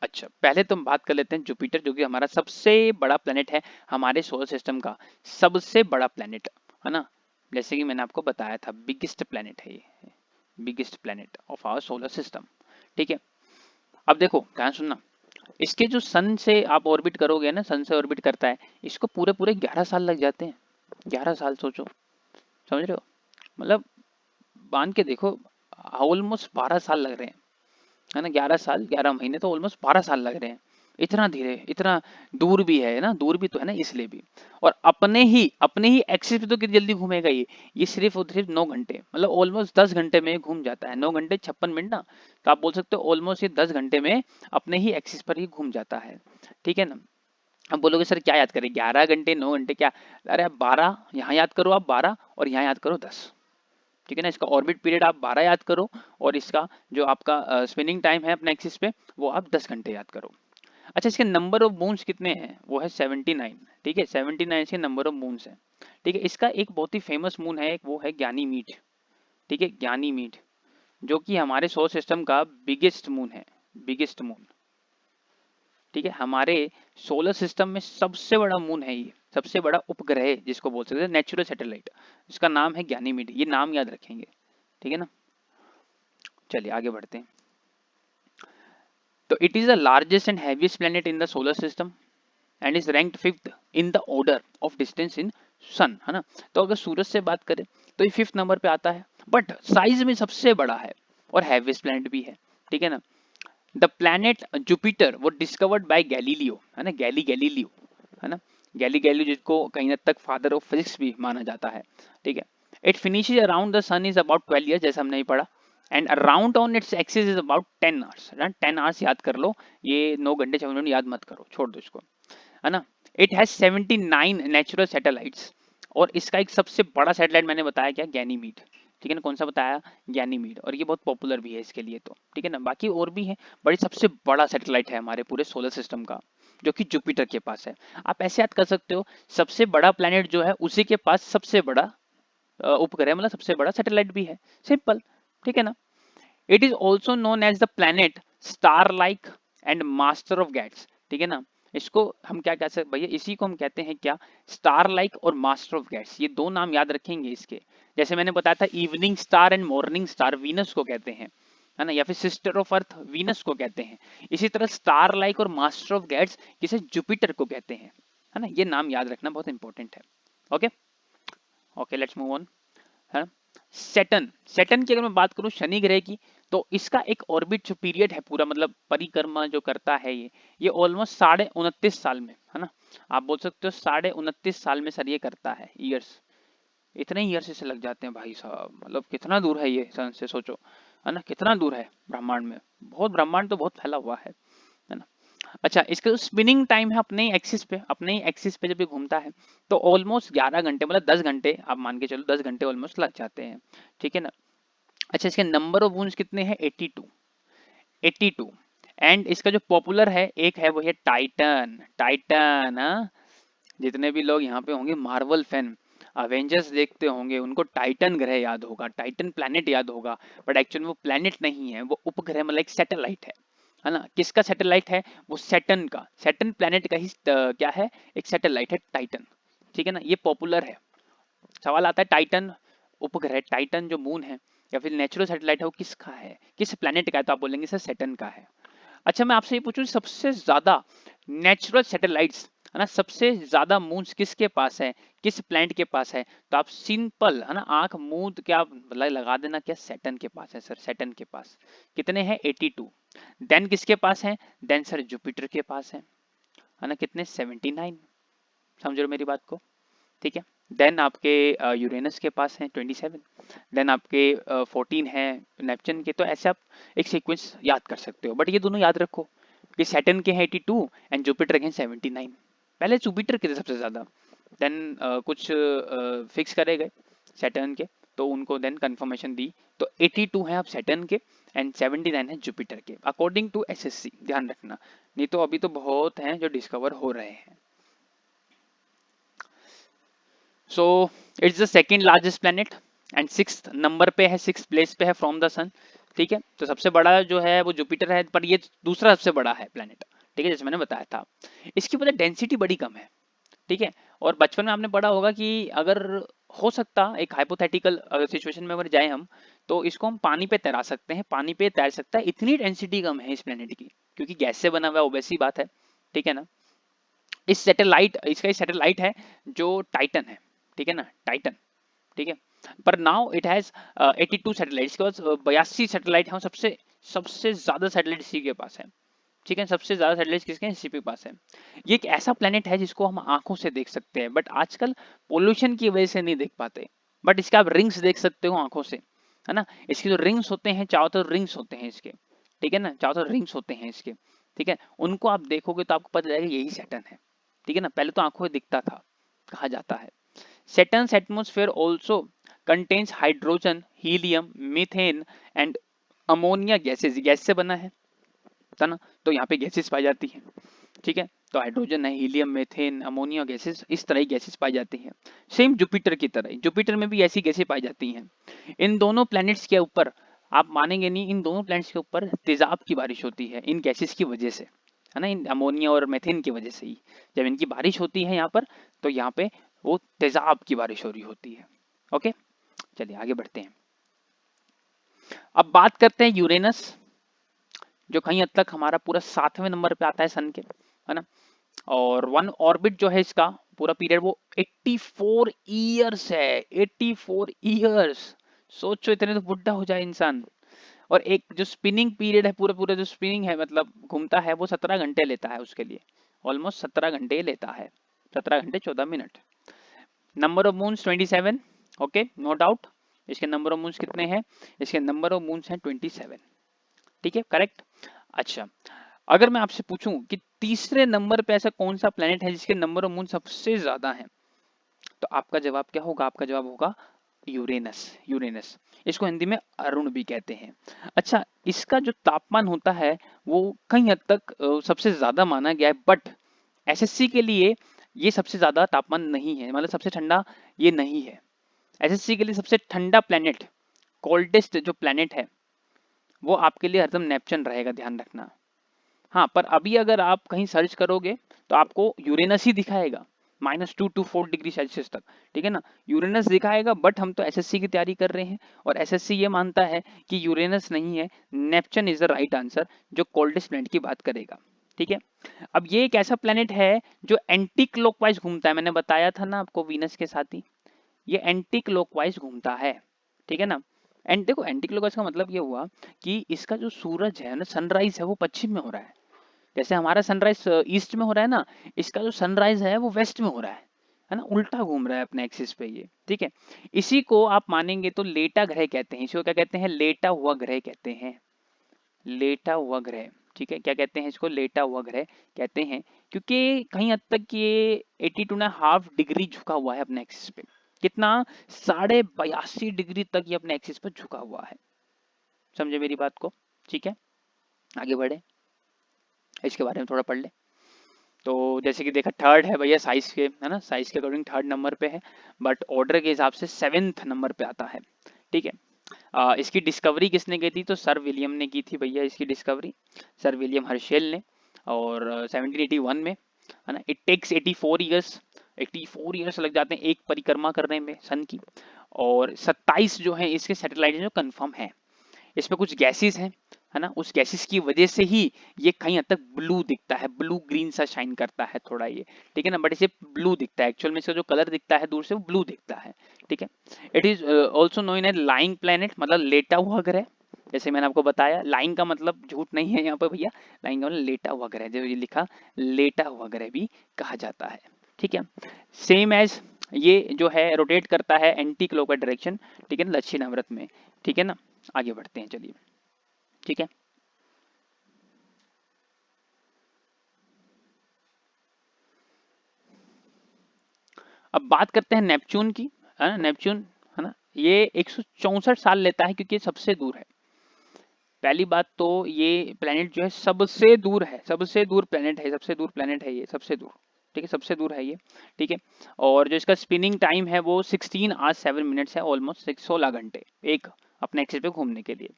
अच्छा, पहले तो हम बात कर लेते हैं जुपिटर, जो कि हमारा सबसे बड़ा प्लेनेट है हमारे सोलर सिस्टम का, सबसे बड़ा प्लेनेट, है ना, जैसे कि मैंने आपको बताया था बिगेस्ट प्लेनेट है ये, biggest planet of our solar system, ठीक है। अब देखो ध्यान सुनना, इसके जो सन से आप ऑर्बिट करोगे ना, सन से ऑर्बिट करता है, इसको पूरे पूरे 11 साल लग जाते हैं, 11 साल सोचो, समझ रहे हो? मतलब मान के देखो, ऑलमोस्ट 12 साल लग रहे हैं, है ना? 11 साल 11 महीने तो ऑलमोस्ट 12 साल लग रहे हैं। इतना धीरे, इतना दूर भी है ना, दूर भी तो है ना, इसलिए भी। और अपने ही एक्सिस पे तो कितनी जल्दी घूमेगा ये सिर्फ और सिर्फ 9 घंटे, मतलब ऑलमोस्ट 10 घंटे में घूम जाता है। 9 घंटे 56 मिनट ना, तो आप बोल सकते हो ऑलमोस्ट ये 10 घंटे में अपने ही एक्सिस पर ही घूम जाता है। ठीक है ना? अब बोलोगे सर क्या याद करें, 11 घंटे 9 घंटे क्या? अरे आप 12 यहाँ याद करो, आप 12 और यहाँ याद करो 10। ठीक है ना? इसका ऑर्बिट पीरियड आप 12 याद करो, और इसका जो आपका स्पिनिंग टाइम है अपने एक्सिस पे, वो आप 10 घंटे याद करो। अच्छा, इसके नंबर ऑफ मून्स कितने हैं? वो है 79। ठीक है, 79 इसके नंबर ऑफ मून्स है। ठीक है, इसका एक बहुत ही फेमस मून है, एक वो है ज्ञानी मीठ। ठीक है, ज्ञानी मीठ, जो कि हमारे सोलर सिस्टम का बिगेस्ट मून है, बिगेस्ट मून। ठीक है, हमारे सोलर सिस्टम में सबसे बड़ा मून है ये, सबसे बड़ा उपग्रह है, जिसको बोल सकते हैं नेचुरल सैटेलाइट। इसका नाम है ज्ञानीमीड, ये नाम याद रखेंगे। ठीक है ना? चलिए आगे बढ़ते हैं। तो it is the largest and heaviest planet in the solar system and is ranked fifth in the order of distance in sun, है ना? तो अगर सूरज से बात करें तो ये फिफ्थ नंबर पे आता है, बट साइज में सबसे बड़ा है और हैवीएस्ट प्लेनेट भी है। ठीक है ना? द प्लैनेट जुपिटर वो डिस्कवर्ड बाय गैलीलियो, है ना? गैलीलियो, है ना? गैलीलियो जिसको कहीं हद तक फादर ऑफ फिजिक्स भी माना जाता है। ठीक है, it finishes around the sun is about 12 years, जैसे हमने ही पढ़ा, and around on its axis is about 10 hours. 10 hours याद कर लो, ये 9 घंटे 6 मिनट याद मत करो, छोड़ दो इसको, है ना? इट हैज 79 नेचुरल सैटेलाइट्स, और इसका एक सबसे बड़ा सैटेलाइट मैंने बताया क्या, गैनीमीड। ठीक है ना? कौन सा बताया? गैनीमीड, और ये बहुत पॉपुलर भी है इसके लिए तो। ठीक है ना? बाकी और भी है, बड़ी सबसे बड़ा सैटेलाइट है हमारे पूरे सोलर सिस्टम का, जो कि जुपिटर के पास है। आप ऐसे याद कर सकते हो, सबसे बड़ा प्लेनेट जो है उसी के पास सबसे बड़ा उपग्रह, मतलब सबसे बड़ा सैटेलाइट भी है, सिंपल। ठीक है ना? It is also known as the planet star like and master of gods. ठीक है ना? इसको हम क्या कह सकते भैया, इसी को हम कहते हैं क्या, स्टार लाइक और मास्टर ऑफ गैट्स। ये दो नाम याद रखेंगे इसके। जैसे मैंने बताया था, evening star and morning star Venus को कहते हैं, है ना? या फिर सिस्टर ऑफ अर्थ वीनस को कहते हैं। इसी तरह स्टार लाइक और मास्टर ऑफ गैट्स किसे जुपिटर को कहते हैं, है ना? ये नाम याद रखना बहुत इंपॉर्टेंट है। Okay okay, let's move on, है ना? सैटर्न, सैटर्न की अगर मैं बात करूं शनि ग्रह की, तो इसका एक ऑर्बिट जो पीरियड है पूरा, मतलब परिक्रमा जो करता है ये ऑलमोस्ट 29.5 साल में, है ना? आप बोल सकते हो 29.5 साल में सर ये करता है, ईयर्स। इतने ईयर्स इसे लग जाते हैं भाई साहब, मतलब कितना दूर है ये सन से, सोचो, है ना? कितना दूर है ब्रह्मांड में, बहुत, ब्रह्मांड तो बहुत फैला हुआ है ना? अच्छा, इसका जो स्पिनिंग टाइम है अपने ही एक्सिस पे जब ये घूमता है, तो ऑलमोस्ट 11 घंटे, मतलब 10 घंटे आप मान के चलो, 10 घंटे ऑलमोस्ट लग जाते हैं। ठीक है ना? अच्छा, इसके नंबर ऑफ वूंड्स कितने हैं? 82, 82। एंड इसका जो पॉपुलर है एक है, वो है टाइटन, टाइटन, हाँ? जितने भी लोग यहाँ पे होंगे मार्वल फैन, अवेंजर्स देखते होंगे, उनको टाइटन ग्रह याद होगा, टाइटन प्लैनेट याद होगा। बट एक्चुअली वो प्लैनेट नहीं है, वो उपग्रह, मतलब एक सैटेलाइट है ना? किसका सैटेलाइट है? वो सैटर्न का, सैटर्न प्लैनेट का ही क्या है, एक सैटेलाइट है टाइटन। ठीक है ना? ये पॉपुलर है। सवाल आता है, टाइटन उपग्रह, टाइटन जो मून है या फिर नेचुरल सैटेलाइट है, वो किसका है, किस प्लैनेट का है? तो आप बोलेंगे सर सैटर्न का है। अच्छा, मैं आपसे ये पूछूं, सबसे ज्यादा नेचुरल सैटेलाइट्स, है ना, सबसे ज्यादा मून्स किसके पास है, किस प्लैनेट के पास है? तो आप सिंपल, है ना, आंख मूंद के आप लगा देना, क्या सैटर्न के पास है सर, सैटर्न के पास। कितने हैं? 82। देन किसके पास है? देन सर जुपिटर के पास है ना? कितने? 79। समझ लो मेरी बात को? ठीक है। देन आपके यूरेनस के पास है 27। देन आपके 14 है नेपच्यून के। तो ऐसे आप एक सीक्वेंस याद कर सकते हो, बट ये दोनों याद रखो कि सैटर्न के हैं 82 एंड जुपिटर के हैं 79। पहले जुपिटर के थे सबसे ज्यादा, देन कुछ फिक्स करे गए सैटर्न के, तो उनको देन कंफर्मेशन दी। तो 82 है आप सैटर्न के एंड 79 है जुपिटर के, अकॉर्डिंग टू एसएससी, ध्यान रखना। नहीं तो अभी तो बहुत हैं जो डिस्कवर हो रहे हैं। So it's the second largest planet and sixth number पे है, सिक्स प्लेस पे है फ्रॉम द सन। ठीक है, तो सबसे बड़ा जो है वो जुपिटर है, पर ये दूसरा सबसे बड़ा है प्लेनेट। ठीक है, जैसे मैंने बताया था, इसकी वजह डेंसिटी बड़ी कम है। ठीक है, और बचपन में आपने पढ़ा होगा कि अगर हो सकता, एक हाइपोथेटिकल सिचुएशन में अगर जाए हम, तो इसको हम पानी पे तैरा सकते हैं, पानी पे तैर सकता है, इतनी डेंसिटी कम है इस प्लेनेट की, क्योंकि गैस से बना हुआ है, ओबेसी बात है। ठीक है ना? इसका सैटेलाइट है जो टाइटन है। ठीक है ना, टाइटन, ठीक है। पर नाउ इट हैज 82 सैटेलाइट, इसके पास 82 सैटेलाइट है, सबसे सबसे ज्यादा सैटेलाइट इसी के पास है, ठीक है। सबसे ज्यादा सैटेलाइट किसके हैं, इसी के पास है। ये एक ऐसा प्लेनेट है जिसको हम आंखों से देख सकते हैं, बट आजकल पोल्यूशन की वजह से नहीं देख पाते, बट इसके आप रिंग्स देख सकते हो आंखों से, है ना। इसके जो रिंग्स होते हैं, चारों तरफ रिंग्स होते हैं इसके, ठीक है ना, चारों तरफ रिंग्स होते हैं इसके, ठीक है। उनको आप देखोगे तो आपको पता चलेगा यही सैटर्न है, ठीक है ना। पहले तो आंखों में दिखता था, कहा जाता है। Saturn's atmosphere also contains hydrogen, helium, methane and ammonia gases, gas से बना है ना। तो यहाँ पे गैसेस पाई जाती हैं, ठीक है। तो हाइड्रोजन है, हीलियम, मेथेन, अमोनिया गैसेस, इस तरह की गैसेस पाई जाती हैं। सेम जुपिटर की तरह, जुपिटर में भी ऐसी गैसें पाई जाती हैं। इन दोनों प्लैनेट्स के ऊपर, आप मानेंगे नहीं, इन दोनों प्लैनेट्स के ऊपर तेजाब की बारिश होती है इन गैसेस की वजह से, है ना, इन अमोनिया और मेथेन की वजह से ही। जब इनकी बारिश होती है यहाँ पर, तो यहाँ पे वो तेजाब की बारिश हो रही होती है। ओके, चलिए आगे बढ़ते हैं। अब बात करते हैं यूरेनस, जो कहीं हद तक हमारा पूरा 7वें नंबर पे आता है सन के, है ना। और वन ऑर्बिट जो है इसका पूरा पीरियड वो 84 ईयर्स है, 84 ईयर्स। सोचो इतने तो बुढ़ा हो जाए इंसान। और एक जो स्पिनिंग पीरियड है, पूरा पूरा जो स्पिनिंग है, मतलब घूमता है, वो 17 घंटे लेता है उसके लिए, ऑलमोस्ट 17 घंटे लेता है, 17 घंटे 14 मिनट। Number of moons 27, okay, no doubt. इसके नंबर ऑफ मून्स कितने हैं, इसके नंबर ऑफ मून्स हैं 27, ठीक है, करेक्ट। अच्छा, अगर मैं आपसे पूछूं कि तीसरे नंबर पे ऐसा कौन सा प्लेनेट है जिसके नंबर ऑफ मून सबसे ज्यादा है, तो आपका जवाब क्या होगा, आपका जवाब होगा यूरेनस। यूरेनस, इसको हिंदी में अरुण भी कहते हैं। अच्छा, इसका जो तापमान होता है वो कई हद तक सबसे ज्यादा माना गया है, बट एसएससी के लिए ये सबसे ज्यादा तापमान नहीं है, मतलब सबसे ठंडा ये नहीं है। एसएससी के लिए सबसे ठंडा प्लेनेट, कोल्डेस्ट जो प्लेनेट है, वो आपके लिए हरदम नेपच्यून रहेगा, ध्यान रखना। हाँ, पर अभी अगर आप कहीं सर्च करोगे तो आपको यूरेनस ही दिखाएगा, -2 to 4 डिग्री सेल्सियस तक, ठीक है ना, यूरेनस दिखाएगा। बट हम तो एसएससी की तैयारी कर रहे हैं, और एसएससी ये मानता है कि यूरेनस नहीं है, Neptune is the right answer, जो कोल्डेस्ट प्लेनेट की बात करेगा, ठीक है। अब ये एक ऐसा प्लेनेट है जो एंटी क्लॉकवाइज घूमता है, मैंने बताया था ना आपको वीनस के साथ ही, ये एंटी क्लॉकवाइज घूमता है, ठीक है ना। एंड देखो, एंटी क्लॉकवाइज का मतलब ये हुआ कि इसका जो सूरज है ना, सनराइज है, वो पश्चिम में हो रहा है। जैसे हमारा सनराइज ईस्ट में हो रहा है ना, इसका जो सनराइज है वो वेस्ट में हो रहा है ना, उल्टा घूम रहा है अपने एक्सिस पे ये, ठीक है। इसी को आप मानेंगे तो लेटा ग्रह कहते हैं, इसको क्या कहते हैं, लेटा हुआ ग्रह कहते हैं, लेटा हुआ ग्रह, ठीक है। क्या कहते हैं इसको, लेटा हुआ ग्रह कहते हैं, क्योंकि कहीं हद तक ये 82.5 डिग्री झुका हुआ है अपने एक्सिस पे। कितना, 82.5 डिग्री तक ये अपने एक्सिस पर झुका हुआ है। समझे मेरी बात को, ठीक है। आगे बढ़े, इसके बारे में थोड़ा पढ़ ले। तो जैसे कि देखा, थर्ड है भैया साइज के, है ना, साइज के अकॉर्डिंग थर्ड नंबर पे है, बट ऑर्डर के हिसाब से 7वें नंबर पे आता है, ठीक है। इसकी डिस्कवरी किसने की थी, तो सर विलियम ने की थी भैया इसकी डिस्कवरी, सर विलियम हर्शेल ने, और 1781 में, है ना। इट टेक्स 84 ईयर्स, 84 ईयर्स लग जाते हैं एक परिक्रमा करने में सन की। और 27 जो है इसके सैटेलाइट जो कंफर्म है, इसमें कुछ गैसेस हैं, है ना, उस गैसेस की वजह से ही ये कहीं हद तक ब्लू दिखता है, ब्लू ग्रीन सा शाइन करता है थोड़ा ये, ठीक है ना। बट इसे ब्लू दिखता है, एक्चुअल में इसका जो कलर दिखता है दूर से वो ब्लू दिखता है, ठीक है। It is also known as lying planet, मतलब लेटा हुआ ग्रह। जैसे मैंने आपको बताया, लाइंग का मतलब झूठ नहीं है यहाँ पर भैया, लाइंग का मतलब लेटा हुआ ग्रह, जो ये लिखा लेटा हुआ ग्रह भी कहा जाता है, ठीक है। सेम एज ये जो है रोटेट करता है एंटी क्लॉकवाइज डायरेक्शन, ठीक है ना, दक्षिण अवृत में, ठीक है ना। आगे बढ़ते हैं, चलिए, ठीक है। अब बात करते हैं नेपच्यून की, है ना, नेपच्यून, है ना, ये 164 साल लेता है क्योंकि ये सबसे दूर है। पहली बात तो ये प्लेनेट जो है सबसे दूर है, सबसे दूर प्लेनेट है, सबसे दूर प्लेनेट है ये, सबसे दूर, ठीक है, सबसे दूर है ये, ठीक है। और जो इसका स्पिनिंग टाइम है वो 16 आवर्स 7 मिनट्स है, ऑलमोस्ट 16 घंटे एक अपने एक्सिस पे घूमने के लिए।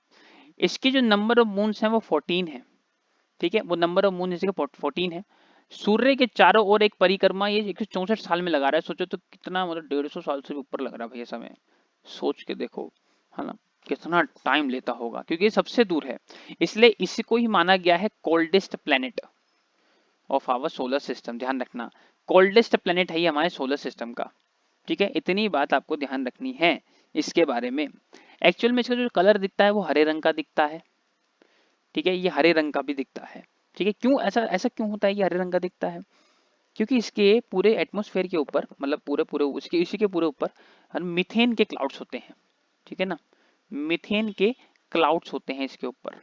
इसकी जो नंबर ऑफ मून्स है वो 14 है, ठीक है, वो नंबर ऑफ मून इसके 14 है। सूर्य के चारों ओर एक परिक्रमा ये 164 साल में लगा रहा है, सोचो तो कितना, मतलब 150 साल से भी ऊपर लग रहा है भैया समय, सोच के देखो, है ना, कितना टाइम लेता होगा, क्योंकि ये सबसे दूर है, इसलिए इसी को ही माना गया है coldest planet of our solar system. ध्यान रखना, कोल्डेस्ट प्लेनेट है ये हमारे सोलर सिस्टम का, ठीक है, इतनी बात आपको ध्यान रखनी है इसके बारे में। एक्चुअल में इसका जो कलर दिखता है वो हरे रंग का दिखता है, ठीक है, ये हरे रंग का भी दिखता है, ठीक है। क्यों ऐसा ऐसा क्यों होता है, ये हरे रंग का दिखता है? क्योंकि इसके पूरे एटमॉस्फेयर के ऊपर, मतलब पूरे पूरे उसके इसी के पूरे ऊपर मीथेन के क्लाउड्स होते हैं, ठीक है ना, मीथेन के क्लाउड्स होते हैं इसके ऊपर,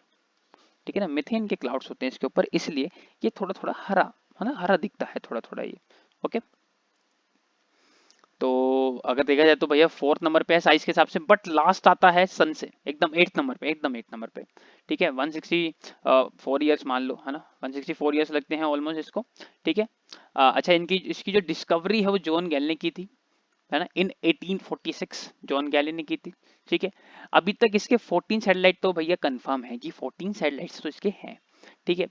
ठीक है ना, मीथेन के क्लाउड्स होते हैं इसके ऊपर, इसलिए ये थोड़ा थोड़ा हरा है ना, हरा दिखता है थोड़ा थोड़ा ये। ओके, तो अगर देखा जाए तो भैया फोर्थ नंबर पे है साइज के हिसाब से, बट लास्ट आता है सन से, एकदम एट्थ नंबर पे, एकदम एट्थ नंबर पे, ठीक है। 164 ईयर्स मान लो, है ना, 164 ईयर्स लगते हैं ऑलमोस्ट इसको, ठीक है। अच्छा, इनकी इसकी जो डिस्कवरी है वो जॉन गैल ने की थी, है ना, इन 1846 जॉन गैली ने की थी, ठीक है। अभी तक इसके 14 सैटेलाइट तो भैया कंफर्म है जी, 14 सैटेलाइट्स तो इसके हैं, ठीक है।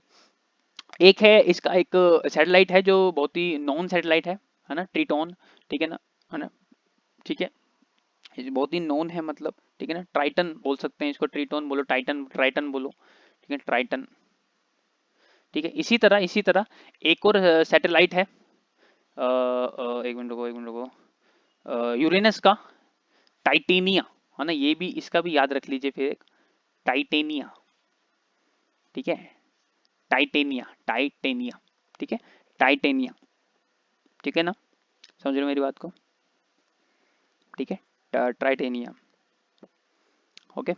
एक है इसका एक सैटेलाइट है जो बहुत ही नॉन सैटेलाइट है ना, ट्रिटोन, ठीक है ना, ठीक है, ये बहुत ही नॉन है, मतलब ठीक है ना, ट्राइटन बोल सकते हैं इसको, ट्रिटोन बोलो, टाइटन, ट्राइटन बोलो, ठीक है, ट्राइटन, ठीक है। इसी तरह एक और सैटेलाइट है, एक मिनट रुको, एक मिनट रुको, यूरेनस का टाइटेनिया, है ना, ये भी, इसका भी याद रख लीजिए फिर, एक टाइटेनिया, ठीक है, टाइटेनिया, टाइटेनिया, ठीक है, टाइटेनिया, ठीक है ना, समझ रहे हो मेरी बात को, ठीक है, ट्राइटेनिया। ओके,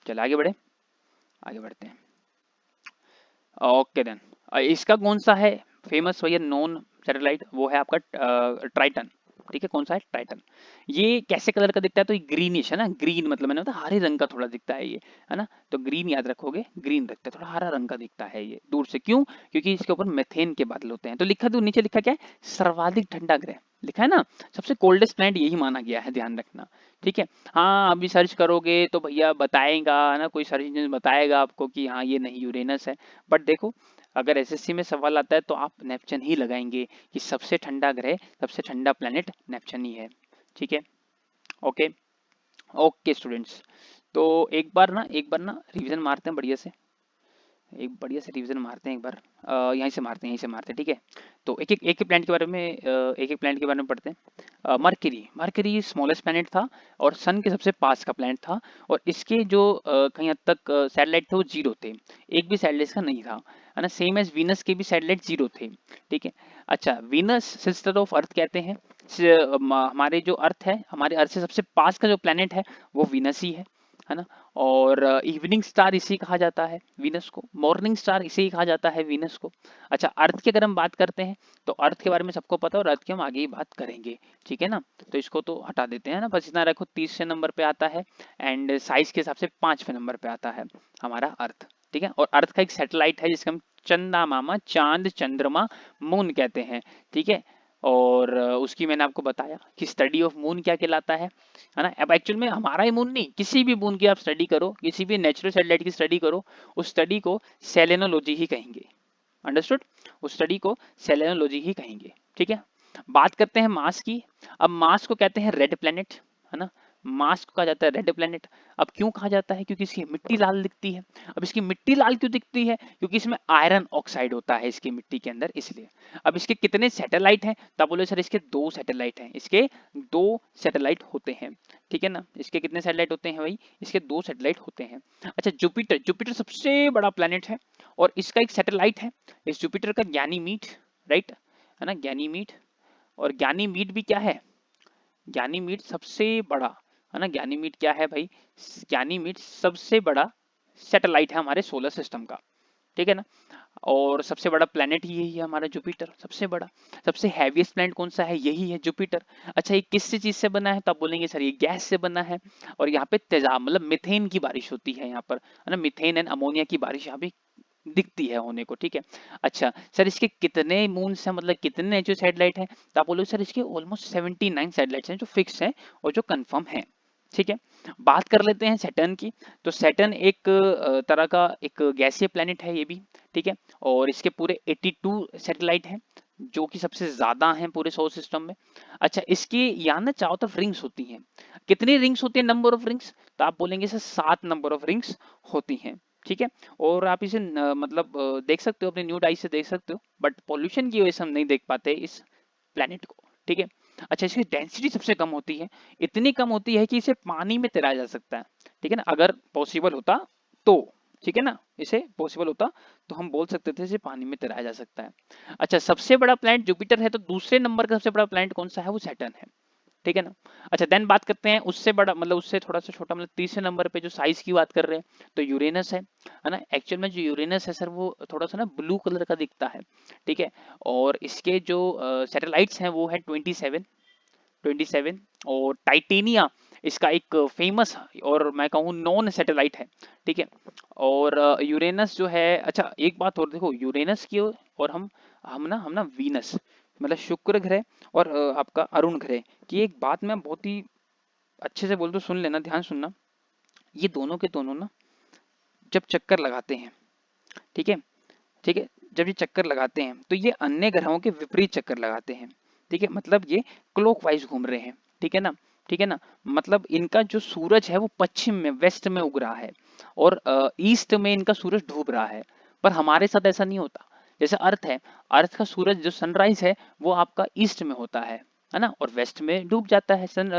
चलो आगे बढ़े, आगे बढ़ते हैं। ओके देन, इसका कौन सा है फेमस भैया नॉन सैटेलाइट, वो है आपका ट्राइटन, ठीक है, कौन सा है, टाइटन। ये कैसे कलर का दिखता है, तो ये ग्रीनिश है ना, ग्रीन मतलब मैंने बताया हरे रंग का थोड़ा दिखता है ये, है ना, तो ग्रीन याद रखोगे, ग्रीन रखते हैं, थोड़ा हरा रंग का दिखता है ये दूर से, क्यों, क्योंकि इसके ऊपर मेथेन के बादल होते हैं। तो लिखा, तो नीचे लिखा क्या है, सर्वाधिक ठंडा ग्रह लिखा है ना, सबसे कोल्डेस्ट प्लैनेट यही माना गया है, ध्यान रखना, ठीक है। हाँ, अभी सर्च करोगे तो भैया बताएगा, है ना, कोई सर्च इंजन बताएगा आपको कि हाँ ये नहीं यूरेनस है, बट देखो, अगर एसएससी में सवाल आता है तो आप नेपचन ही लगाएंगे कि सबसे ठंडा ग्रह, सबसे ठंडा प्लेनेट नेपचन ही है, ठीक है। ओके, ओके स्टूडेंट्स, तो एक बार ना रिवीजन मारते हैं बढ़िया से, एक बढ़िया से रिवीजन मारते हैं एक बार, यहीं से मारते हैं, यहीं से मारते हैं, ठीक है। तो एक एक प्लैनेट के बारे में, एक एक प्लैनेट के बारे में पढ़ते हैं। मरकरी, मरकरी स्मॉलेस्ट प्लैनेट था और सन के सबसे पास का प्लैनेट था, और इसके जो कहीं हद तक सैटेलाइट थे वो जीरो थे, एक भी सैटेलाइट का नहीं था, है ना, सेम एज वीनस के भी सैटेलाइट जीरो थे, ठीक है। अच्छा, वीनस सिस्टर ऑफ अर्थ कहते हैं, हमारे जो अर्थ है, हमारे अर्थ से सबसे पास का जो प्लैनेट है वो वीनस ही है ना। और इवनिंग स्टार इसी कहा जाता है वीनस को, मॉर्निंग स्टार इसे ही कहा जाता है वीनस को। अच्छा, अर्थ की अगर हम बात करते हैं तो अर्थ के बारे में सबको पता है, और अर्थ की हम आगे ही बात करेंगे, ठीक है ना। तो इसको तो हटा देते हैं ना, बस इतना रखो, 30वें नंबर पे आता है, एंड साइज के हिसाब से 5वें नंबर पे आता है हमारा अर्थ, ठीक है। और अर्थ का एक सैटेलाइट है जिसका हम चंदा मामा, चांद, चंद्रमा, मून कहते हैं, ठीक है। और उसकी मैंने आपको बताया कि स्टडी ऑफ मून क्या कहलाता है ना। अब एक्चुअल में हमारा ही मून नहीं, किसी भी मून की आप स्टडी करो, किसी भी नेचुरल सैटेलाइट की स्टडी करो, उस स्टडी को सेलेनोलॉजी ही कहेंगे, अंडरस्टूड, उस स्टडी को सेलेनोलॉजी ही कहेंगे, ठीक है। बात करते हैं मार्स की। अब मार्स को कहते हैं रेड प्लेनेट, है ना, मार्स को कहा जाता है रेड प्लेनेट। अब क्यों कहा जाता है, क्योंकि इसकी मिट्टी लाल दिखती है। अब इसकी मिट्टी लाल क्यों दिखती है, क्योंकि इसमें आयरन ऑक्साइड होता है इसकी मिट्टी के अंदर, इसलिए। अब इसके कितने सैटेलाइट हैं, तब बोले सर इसके 2 सैटेलाइट हैं, इसके 2 सैटेलाइट होते हैं, ठीक है ना। इसके कितने सैटेलाइट होते हैं भाई, इसके 2 सैटेलाइट होते हैं। अच्छा, जुपिटर, जुपिटर सबसे बड़ा प्लेनेट है और इसका एक सैटेलाइट है, इस जुपिटर का ज्ञानीमीड, राइट, है ना, ज्ञानीमीड। और ज्ञानीमीड भी क्या है, ज्ञानीमीड सबसे बड़ा, है ना, ज्ञानीमीड क्या है भाई, ज्ञानीमीड सबसे बड़ा सैटेलाइट है हमारे सोलर सिस्टम का, ठीक है ना। और सबसे बड़ा प्लेनेट ही यही है हमारा जुपिटर, सबसे बड़ा। सबसे हैवीएस्ट प्लेनेट कौन सा है, यही है जुपिटर। अच्छा, ये किस चीज से बना है, तो आप बोलेंगे सर ये गैस से बना है, और यहाँ पे तेजाब मतलब मिथेन की बारिश होती है यहाँ पर, है ना, मिथेन एंड अमोनिया की बारिश यहाँ पे दिखती है होने को, ठीक है। अच्छा सर, इसके कितने मून्स हैं, मतलब कितने जो सैटेलाइट है, तो आप बोलोगे सर इसके ऑलमोस्ट 79 सैटेलाइट्स हैं जो फिक्स हैं और जो कंफर्म है, ठीक है। बात कर लेते हैं सैटर्न की। तो सैटर्न एक तरह का एक गैसीय प्लेनेट है ये भी, ठीक है। और इसके पूरे 82 सैटेलाइट हैं जो कि सबसे ज्यादा हैं पूरे सोलर सिस्टम में। अच्छा, इसकी यहाँ ना चारों तरफ रिंग्स होती हैं, कितनी रिंग्स होती है, नंबर ऑफ रिंग्स, तो आप बोलेंगे सर 7 नंबर ऑफ रिंग्स होती हैं, ठीक है। और आप इसे मतलब देख सकते हो, अपने न्यूड आई से देख सकते हो, बट पॉल्यूशन की वजह से हम नहीं देख पाते इस प्लेनेट को, ठीक है। अच्छा, इसकी डेंसिटी सबसे कम होती है, इतनी कम होती है कि इसे पानी में तैराया जा सकता है, ठीक है ना, अगर पॉसिबल होता तो, ठीक है ना, इसे पॉसिबल होता तो हम बोल सकते थे इसे पानी में तैराया जा सकता है। अच्छा, सबसे बड़ा प्लैनेट जुपिटर है, तो दूसरे नंबर का सबसे बड़ा प्लैनेट कौन सा है, वो सैटर्न है, ठीक है ना। अच्छा, देन बात करते हैं उससे बड़ा, मतलब उससे थोड़ा सा छोटा, मतलब तीसरे नंबर पे जो साइज की बात कर रहे हैं, तो यूरेनस है ना। एक्चुअल में जो यूरेनस है सर, वो थोड़ा सा ना ब्लू कलर का दिखता है, ठीक है। और इसके जो सैटेलाइट्स हैं वो है 27 और टाइटेनिया इसका एक फेमस और मैं कहूँ नॉन सैटेलाइट है, ठीक है। और यूरेनस जो है, अच्छा एक बात और देखो, यूरेनस की और हम ना वीनस, मतलब शुक्र ग्रह और आपका अरुण ग्रह की एक बात मैं बहुत ही अच्छे से बोल दूं, सुन लेना, ध्यान सुनना। ये दोनों के दोनों ना जब चक्कर लगाते हैं, ठीक है, ठीक है, जब ये चक्कर लगाते हैं तो ये अन्य ग्रहों के विपरीत चक्कर लगाते हैं, ठीक है, मतलब ये क्लॉकवाइज घूम रहे हैं, ठीक है ना, ठीक है ना। मतलब इनका जो सूरज है वो पश्चिम में, वेस्ट में उग रहा है, और ईस्ट में इनका सूरज डूब रहा है। पर हमारे साथ ऐसा नहीं होता। जैसे अर्थ है, अर्थ का सूरज जो सनराइज है वो आपका ईस्ट में होता है ना, और वेस्ट में डूब जाता है, सन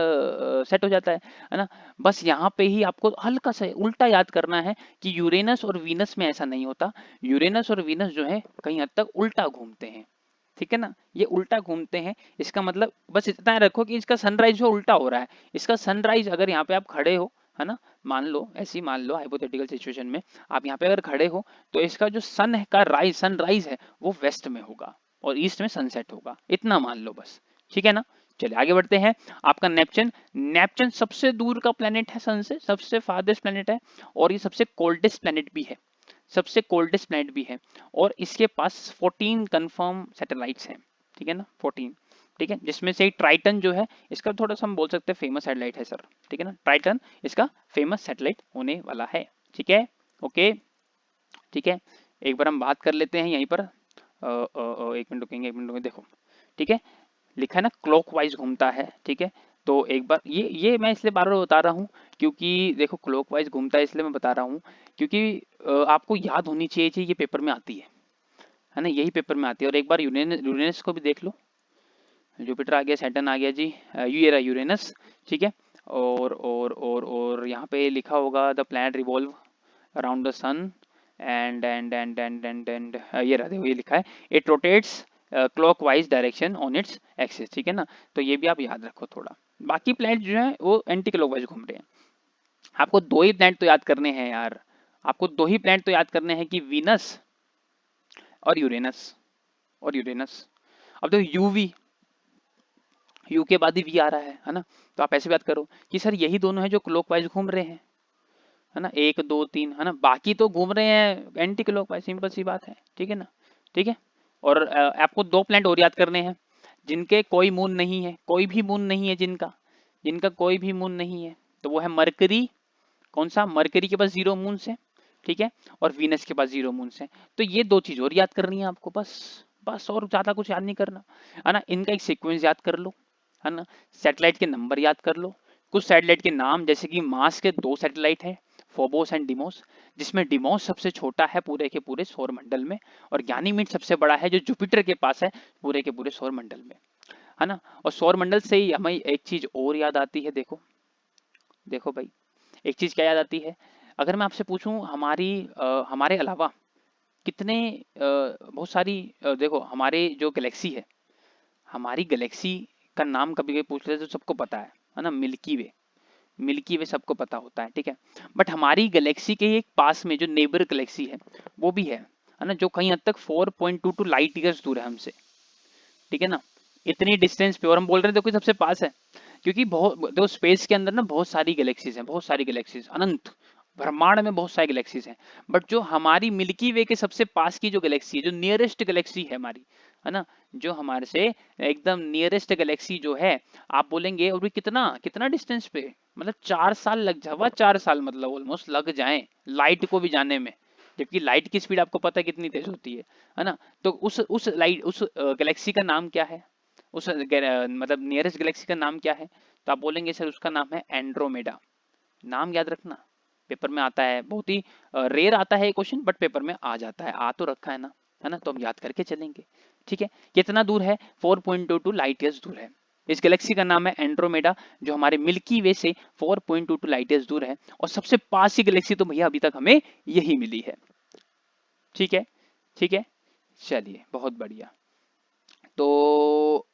सेट हो जाता है ना। बस यहाँ पे ही आपको हल्का सा उल्टा याद करना है कि यूरेनस और वीनस में ऐसा नहीं होता। यूरेनस और वीनस जो है कहीं हद तक उल्टा घूमते हैं, ठीक है ना, ये उल्टा घूमते हैं। इसका मतलब बस इतना रखो कि इसका सनराइज जो उल्टा हो रहा है, इसका सनराइज अगर यहाँ पे आप खड़े हो, है ना, मान लो, ऐसी मान लो हाइपोथेटिकल सिचुएशन में आप यहाँ पे अगर खड़े हो, तो इसका जो सन का राइज, सनराइज है वो वेस्ट में होगा और ईस्ट में सनसेट होगा, इतना मान लो बस, ठीक है ना। चलिए आगे बढ़ते हैं। आपका नेपचन, नेपचन सबसे दूर का प्लेनेट है सन से, सबसे फारदेस्ट प्लेनेट है, और ये सबसे कोल्डेस्ट प्लेनेट भी है, सबसे कोल्डेस्ट प्लेनेट भी है। और इसके पास 14 कंफर्म सैटेलाइट्स हैं, ठीक है ना, 14, ठीक है, जिसमें से ट्राइटन जो है इसका थोड़ा सा हम बोल सकते हैं फेमस सैटेलाइट है सर, ठीक है ना, ट्राइटन इसका फेमस सैटेलाइट होने वाला है, ठीक है, ओके, ठीक है। एक बार हम बात कर लेते हैं यहीं पर, एक मिनट रुकेंगे, एक मिनट रुकेंगे, देखो, ठीक है, लिखा है ना क्लॉकवाइज घूमता है, ठीक है। तो एक बार ये मैं इसलिए बार बार बता रहा हूँ क्योंकि देखो क्लॉकवाइज घूमता है, इसलिए मैं बता रहा हूँ क्योंकि आपको याद होनी चाहिए, ये पेपर में आती है ना, यही पेपर में आती है। और एक बार यूरेनस को भी देख लो, जुपिटर आ गया, सैटर्न आ गया जी, ये रहा यूरेनस, ठीक है। और यहाँ पे लिखा होगा the planet revolve around the sun and ये रहा, देखो ये लिखा है, it rotates clockwise direction on its axis, ठीक है ना। तो ये भी आप याद रखो थोड़ा। बाकी प्लैनेट जो है वो एंटी क्लॉकवाइज घूम रहे हैं। आपको दो ही प्लैनेट तो याद करने हैं यार, आपको दो ही प्लैनेट तो याद करने हैं कि वीनस और यूरेनस, और यूरेनस। अब देखो यूवी, यू के बाद ही वी आ रहा है ना, तो आप ऐसे बात करो कि सर यही दोनों हैं जो क्लॉकवाइज घूम रहे हैं, है ना, एक दो तीन, है ना, बाकी तो घूम रहे हैं एंटी क्लॉकवाइज, सिंपल सी बात है, ठीक है ना, ठीक है। और आपको दो प्लैनेट और याद करने हैं जिनके कोई मून नहीं है, कोई भी मून नहीं है जिनका, जिनका कोई भी मून नहीं है, तो वो है मरकरी, कौन सा, मरकरी के पास 0 मून है, ठीक है, और वीनस के पास 0 मून है। तो ये दो चीज और याद करनी है आपको, बस, बस और ज्यादा कुछ याद नहीं करना, है ना। इनका एक सीक्वेंस याद कर लो, है ना, सैटेलाइट के नंबर याद कर लो, कुछ सैटेलाइट के नाम, जैसे कि मार्स के 2 सैटेलाइट हैं, फोबोस एंड डिमोस, जिसमें डिमोस सबसे छोटा है पूरे के पूरे सौर मंडल में, और गैनीमीड सबसे बड़ा है जो जुपिटर के पास है पूरे के पूरे सौर मंडल में, है ना। और सौर मंडल से ही हमें एक चीज और याद आती है, देखो, देखो भाई, एक चीज क्या याद आती है, अगर मैं आपसे पूछूं हमारे अलावा कितने बहुत सारी देखो हमारे जो गैलेक्सी है, हमारी गैलेक्सी का नाम कभी कभी पूछ ले तो सबको पता है ना, मिल्की वे, मिल्की वे सबको पता होता है, ठीक है। बट हमारी गैलेक्सी के एक पास में जो नेबर गैलेक्सी है वो भी है ना, जो कहीं हद तक 4.22 लाइट ईयर्स दूर है हमसे, ठीक है ना, इतनी डिस्टेंस पे, और हम बोल रहे हैं देखो सबसे पास है, क्योंकि बहुत देखो स्पेस के अंदर ना बहुत सारी गैलेक्सीज हैं, बहुत सारी गैलेक्सीज, अनंत ब्रह्मांड में बहुत सारी गैलेक्सीज हैं। बट जो हमारी मिल्की वे के सबसे पास की जो गैलेक्सी है, जो नियरेस्ट गैलेक्सी है हमारी, है ना, जो हमारे से एकदम नियरेस्ट गैलेक्सी जो है, आप बोलेंगे और भी कितना कितना डिस्टेंस पे, मतलब 4 साल लग जावा, 4 साल मतलब ऑलमोस्ट लग जाए लाइट को भी जाने में, जबकि लाइट की स्पीड आपको पता है कितनी तेज होती है ना। तो उस लाइट, उस गैलेक्सी का नाम क्या है, उस मतलब नियरेस्ट गैलेक्सी का नाम क्या है, तो आप बोलेंगे सर उसका नाम है एंड्रोमेडा। नाम याद रखना, पेपर में आता है, बहुत ही रेयर आता है क्वेश्चन, बट पेपर में आ जाता है, आ तो रखा है ना, तो हम याद करके चलेंगे, ठीक है। कितना दूर है, 4.22 लाइट ईयर्स दूर है, इस गैलेक्सी का नाम है एंड्रोमेडा, जो हमारे मिल्की वे से 4.22 लाइट ईयर्स दूर है, और सबसे पास की गैलेक्सी तो भैया अभी तक हमें यही मिली है। ठीक है, ठीक है, चलिए बहुत बढ़िया। तो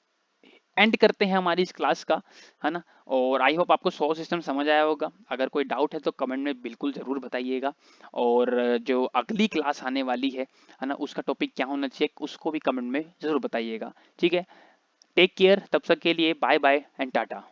एंड करते हैं हमारी इस क्लास का, है ना। और आई होप आपको सोलर सिस्टम समझ आया होगा। अगर कोई डाउट है तो कमेंट में बिल्कुल ज़रूर बताइएगा, और जो अगली क्लास आने वाली है ना, उसका टॉपिक क्या होना चाहिए उसको भी कमेंट में ज़रूर बताइएगा। ठीक है, टेक केयर, तब तक के लिए बाय बाय एंड टाटा।